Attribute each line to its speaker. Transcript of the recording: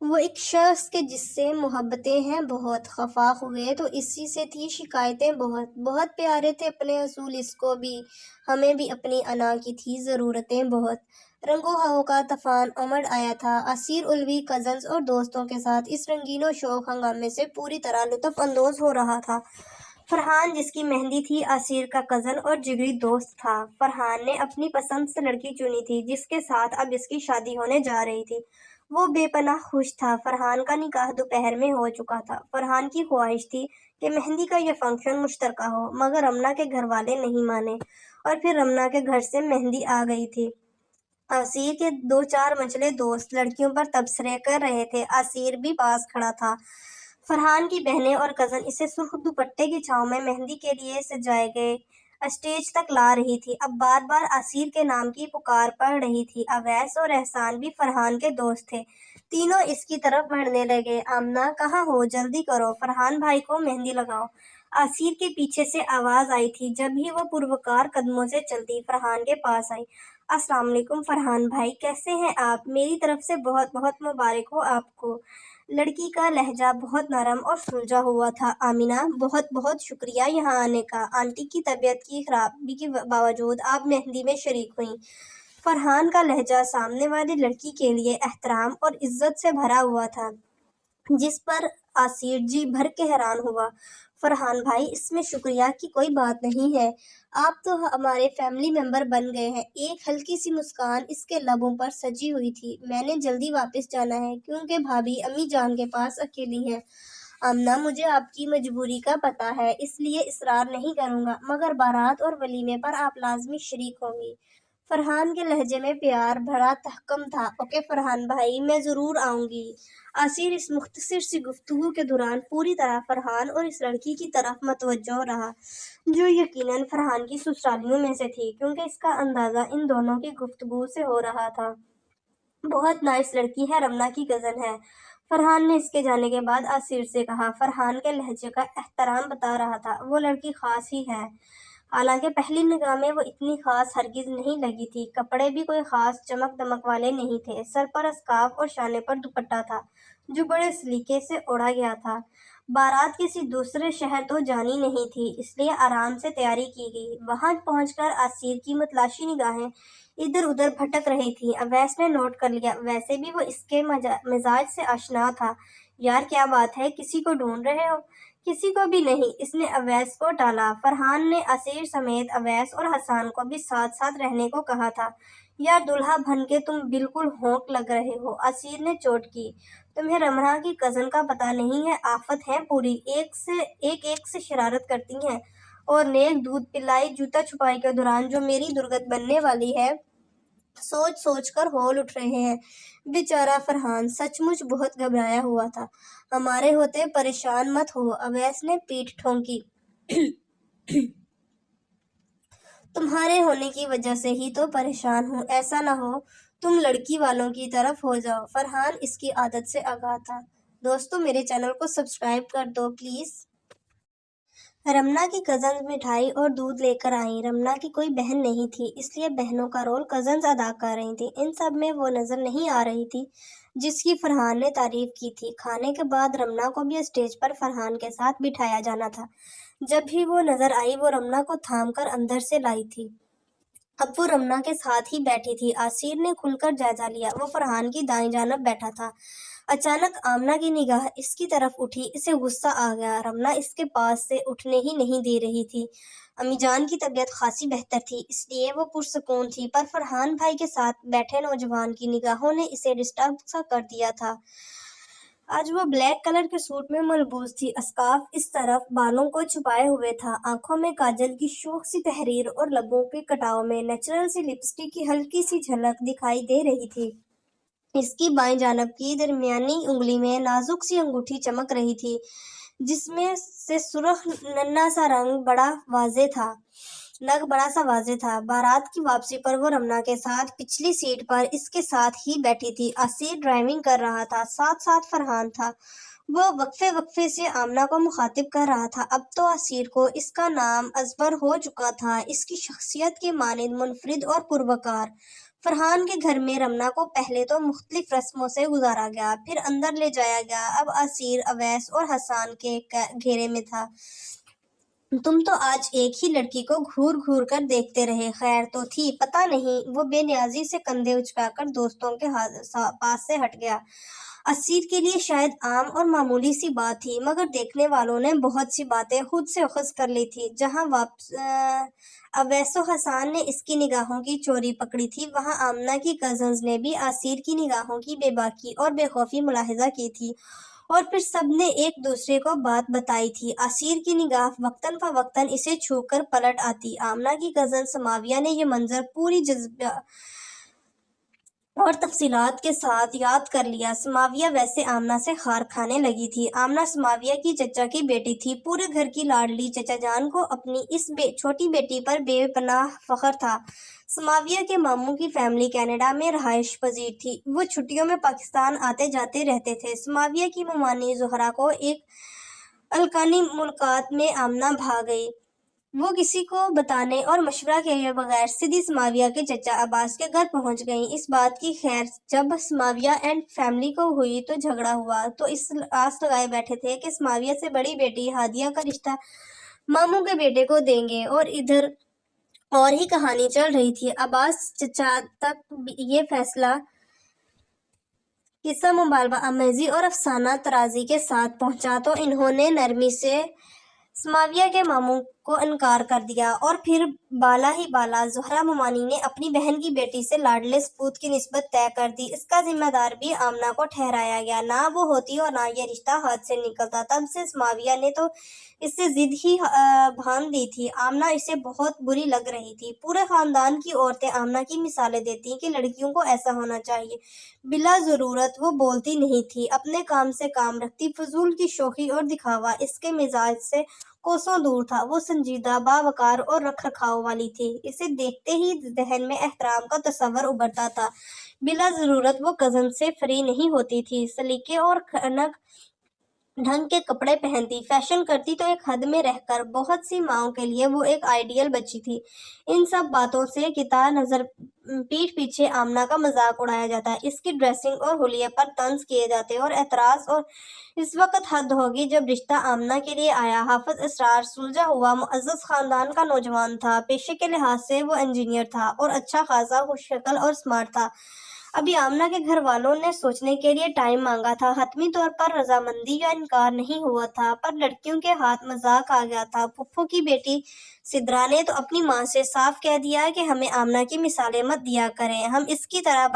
Speaker 1: وہ ایک شخص کے جس سے محبتیں ہیں بہت، خفا ہوئے تو اسی سے تھی شکایتیں بہت، بہت پیارے تھے اپنے اصول اس کو بھی، ہمیں بھی اپنی انا کی تھی ضرورتیں بہت۔ رنگوں ہوا کا طوفان امڑ آیا تھا، اسیر الوی کزنز اور دوستوں کے ساتھ اس رنگین و شوق ہنگامے سے پوری طرح لطف اندوز ہو رہا تھا۔ فرحان جس کی مہندی تھی، اسیر کا کزن اور جگری دوست تھا۔ فرحان نے اپنی پسند سے لڑکی چنی تھی جس کے ساتھ اب اس کی شادی ہونے جا رہی تھی۔ وہ بے پناہ خوش تھا۔ فرحان کا نکاح دوپہر میں ہو چکا تھا۔ فرحان کی خواہش تھی کہ مہندی کا یہ فنکشن مشترکہ ہو، مگر رمنا کے گھر والے نہیں مانے، اور پھر رمنا کے گھر سے مہندی آ گئی تھی۔ اسیر کے دو چار منچلے دوست لڑکیوں پر تبصرے کر رہے تھے، اسیر بھی پاس کھڑا تھا۔ فرحان کی بہنیں اور کزن اسے سرخ دوپٹے کی چھاؤں میں مہندی کے لیے سجائے گئے اسٹیج تک لا رہی تھی۔ اب بار بار اسیر کے نام کی پکار پڑ رہی تھی۔ اویس اور احسان بھی فرحان کے دوست تھے، تینوں اس کی طرف بڑھنے لگے۔ آمنہ کہاں ہو، جلدی کرو، فرحان بھائی کو مہندی لگاؤ۔ اسیر کے پیچھے سے آواز آئی تھی۔ جب ہی وہ پروکار قدموں سے چلتی فرحان کے پاس آئی۔ السلام علیکم فرحان بھائی، کیسے ہیں آپ؟ میری طرف سے بہت بہت مبارک ہو آپ کو۔ لڑکی کا لہجہ بہت نرم اور سلجھا ہوا تھا۔ آمنہ، بہت بہت شکریہ یہاں آنے کا، آنٹی کی طبیعت کی خرابی کے باوجود آپ مہندی میں شریک ہوئیں۔ فرحان کا لہجہ سامنے والی لڑکی کے لیے احترام اور عزت سے بھرا ہوا تھا، جس پر اسیر جی بھر کے حیران ہوا۔ فرحان بھائی، اس میں شکریہ کی کوئی بات نہیں ہے، آپ تو ہمارے فیملی ممبر بن گئے ہیں۔ ایک ہلکی سی مسکان اس کے لبوں پر سجی ہوئی تھی۔ میں نے جلدی واپس جانا ہے کیونکہ بھابھی امی جان کے پاس اکیلی ہیں۔ آمنہ، مجھے آپ کی مجبوری کا پتہ ہے، اس لیے اصرار نہیں کروں گا، مگر بارات اور ولیمے پر آپ لازمی شریک ہوں گی۔ فرحان کے لہجے میں پیار بھرا تحکم تھا۔ اوکے فرحان بھائی، میں ضرور آؤں گی۔ اسیر اس مختصر سی گفتگو کے دوران پوری طرح فرحان اور اس لڑکی کی طرف متوجہ رہا، جو یقیناً فرحان کی سسرالیوں میں سے تھی، کیونکہ اس کا اندازہ ان دونوں کی گفتگو سے ہو رہا تھا۔ بہت نائس لڑکی ہے، رمنا کی کزن ہے، فرحان نے اس کے جانے کے بعد اسیر سے کہا۔ فرحان کے لہجے کا احترام بتا رہا تھا، وہ لڑکی خاص ہی ہے۔ حالانکہ پہلی نگاہ میں وہ اتنی خاص ہرگز نہیں لگی تھی۔ کپڑے بھی کوئی خاص چمک دمک والے نہیں تھے۔ سر پر اسکارف اور شانے پر دوپٹہ تھا جو بڑے سلیقے سے اوڑھا گیا تھا۔ بارات کسی دوسرے شہر تو جانی نہیں تھی، اس لیے آرام سے تیاری کی گئی۔ وہاں پہنچ کر اسیر کی متلاشی نگاہیں ادھر ادھر بھٹک رہی تھیں۔ اویس نے نوٹ کر لیا، ویسے بھی وہ اس کے مزاج سے آشنا تھا۔ یار کیا بات ہے، کسی کو ڈھونڈ رہے ہو؟ کسی کو بھی نہیں، اس نے اویس کو ٹالا۔ فرحان نے اسیر سمیت اویس اور حسان کو بھی ساتھ ساتھ رہنے کو کہا تھا۔ یار دلہا بن کے تم بالکل ہونک لگ رہے ہو، اسیر نے چوٹ کی۔ تمہیں رمنا کی کزن کا پتہ نہیں ہے، آفت ہیں پوری، ایک سے شرارت کرتی ہیں، اور نیک دودھ پلائی جوتا چھپائی کے دوران جو میری درگت بننے والی ہے، سوچ سوچ کر ہول اٹھ رہے ہیں۔ بیچارہ فرحان سچ مچ بہت گھبرایا ہوا تھا۔ ہمارے ہوتے پریشان مت ہو، اویس نے پیٹھ ٹھونکی۔ تمہارے ہونے کی وجہ سے ہی تو پریشان ہوں، ایسا نہ ہو تم لڑکی والوں کی طرف ہو جاؤ۔ فرحان اس کی عادت سے آگاہ تھا۔ دوستو، میرے چینل کو سبسکرائب کر دو پلیز۔ رمنا کی کزنز مٹھائی اور دودھ لے کر آئیں۔ رمنا کی کوئی بہن نہیں تھی، اس لیے بہنوں کا رول کزنز ادا کر رہی تھیں۔ ان سب میں وہ نظر نہیں آ رہی تھی جس کی فرحان نے تعریف کی تھی۔ کھانے کے بعد رمنا کو بھی اسٹیج پر فرحان کے ساتھ بٹھایا جانا تھا۔ جب بھی وہ نظر آئی، وہ رمنا کو تھام کر اندر سے لائی تھی۔ اب وہ رمنا کے ساتھ ہی بیٹھی تھی۔ اسیر نے کھل کر جائزہ لیا، وہ فرحان کی دائیں جانب بیٹھا تھا۔ اچانک آمنہ کی نگاہ اس کی طرف اٹھی، اسے غصہ آ گیا۔ رمنا اس کے پاس سے اٹھنے ہی نہیں دے رہی تھی۔ امی جان کی طبیعت خاصی بہتر تھی، اس لیے وہ پرسکون تھی، پر فرحان بھائی کے ساتھ بیٹھے نوجوان کی نگاہوں نے اسے ڈسٹرب سا کر دیا تھا۔ آج وہ بلیک کلر کے سوٹ میں ملبوس تھی، اسکارف اس طرف بالوں کو چھپائے ہوئے تھا، آنکھوں میں کاجل کی شوخ سی تحریر اور لبوں کے کٹاؤ میں نیچرل سی لپسٹک کی ہلکی سی جھلک دکھائی دے رہی تھی۔ اس کی بائیں جانب کی درمیانی انگلی میں نازک سی انگوٹھی چمک رہی تھی، جس میں سے سرخ ننھا سا نگ بڑا سا واضح تھا۔ بارات کی واپسی پر وہ رمنا کے ساتھ پچھلی سیٹ پر اس کے ساتھ ہی بیٹھی تھی۔ اسیر ڈرائیونگ کر رہا تھا، ساتھ ساتھ فرحان تھا۔ وہ وقفے وقفے سے آمنہ کو مخاطب کر رہا تھا۔ اب تو اسیر کو اس کا نام ازبر ہو چکا تھا، اس کی شخصیت کے مانند منفرد اور پروکار۔ فرحان کے گھر میں رمنا کو پہلے تو مختلف رسموں سے گزارا گیا، پھر اندر لے جایا گیا۔ اب اسیر اویس اور حسان کے گھیرے میں تھا۔ تم تو آج ایک ہی لڑکی کو گھور گھور کر دیکھتے رہے، خیر تو تھی؟ پتہ نہیں۔ وہ بے نیازی سے کندھے اچکا کر دوستوں کے پاس سے ہٹ گیا۔ اسیر کے لیے شاید عام اور معمولی سی بات تھی، مگر دیکھنے والوں نے بہت سی باتیں خود سے اخذ کر لی تھی۔ جہاں اویس و حسان نے اس کی نگاہوں کی چوری پکڑی تھی، وہاں آمنہ کی کزنز نے بھی اسیر کی نگاہوں کی بے باکی اور بے خوفی ملاحظہ کی تھی، اور پھر سب نے ایک دوسرے کو بات بتائی تھی۔ اسیر کی نگاہ وقتاً فوقتاً اسے چھو کر پلٹ آتی۔ آمنہ کی کزن سماویہ نے یہ منظر پوری جذبہ اور تفصیلات کے ساتھ یاد کر لیا۔ سماویہ ویسے آمنہ سے خار کھانے لگی تھی۔ آمنہ سماویہ کی چچا کی بیٹی تھی۔ پورے گھر کی لاڈلی چچا جان کو اپنی اس چھوٹی بیٹی پر بے پناہ فخر تھا۔ سماویہ کے ماموں کی فیملی کینیڈا میں رہائش پذیر تھی۔ وہ چھٹیوں میں پاکستان آتے جاتے رہتے تھے۔ سماویہ کی ممانی زہرا کو ایک الکانی ملاقات میں آمنہ بھا گئی۔ وہ کسی کو بتانے اور مشورہ کیے بغیر سیدھی سماویہ کے چچا عباس کے گھر پہنچ گئیں۔ اس بات کی خیر جب سماویہ اینڈ فیملی کو ہوئی تو جھگڑا ہوا، تو اس آس لگائے بیٹھے تھے کہ سماویہ سے بڑی بیٹی ہادیہ کا رشتہ ماموں کے بیٹے کو دیں گے، اور ادھر اور ہی کہانی چل رہی تھی۔ عباس چچا تک یہ فیصلہ قصہ مبالغہ آمیزی اور افسانہ طرازی کے ساتھ پہنچا تو انہوں نے نرمی سے سماویہ کے ماموں کو انکار کر دیا، اور پھر بالا ہی بالا زہرا ممانی نے اپنی بہن کی بیٹی سے لاڈلے سپوت کی نسبت طے کر دی۔ اس کا ذمہ دار بھی آمنہ کو ٹھہرایا گیا۔ نہ وہ ہوتی اور نہ یہ رشتہ ہاتھ سے نکلتا۔ تب سے سماویہ نے تو اس سے ضد ہی باندھ دی تھی۔ آمنہ اسے بہت بری لگ رہی تھی۔ پورے خاندان کی عورتیں آمنہ کی مثالیں دیتی کہ لڑکیوں کو ایسا ہونا چاہیے۔ بلا ضرورت وہ بولتی نہیں تھی، اپنے کام سے کام رکھتی۔ فضول کی شوخی اور دکھاوا اس کے مزاج سے کوسوں دور تھا۔ وہ سنجیدہ، باوقار اور رکھ رکھاؤ والی تھی۔ اسے دیکھتے ہی ذہن میں احترام کا تصور ابھرتا تھا۔ بلا ضرورت وہ کزن سے فری نہیں ہوتی تھی۔ سلیقے اور خنک ڈھنگ کے کپڑے پہنتی، فیشن کرتی تو ایک حد میں رہ کر۔ بہت سی ماؤں کے لیے وہ ایک آئیڈیل بچی تھی۔ ان سب باتوں سے قطع نظر پیٹھ پیچھے آمنہ کا مذاق اڑایا جاتا، اس کی ڈریسنگ اور حلیے پر طنز کیے جاتے اور اعتراض، اور اس وقت حد ہوگی جب رشتہ آمنہ کے لیے آیا۔ حافظ اسرار سلجھا ہوا معزز خاندان کا نوجوان تھا۔ پیشے کے لحاظ سے وہ انجینئر تھا اور اچھا خاصا خوش شکل اور سمارٹ تھا۔ ابھی آمنہ کے گھر والوں نے سوچنے کے لیے ٹائم مانگا تھا۔ حتمی طور پر رضامندی یا انکار نہیں ہوا تھا، پر لڑکیوں کے ہاتھ مذاق آ گیا تھا۔ پھپھو کی بیٹی سدرا نے تو اپنی ماں سے صاف کہہ دیا کہ ہمیں آمنہ کی مثالیں مت دیا کریں، ہم اس کی طرح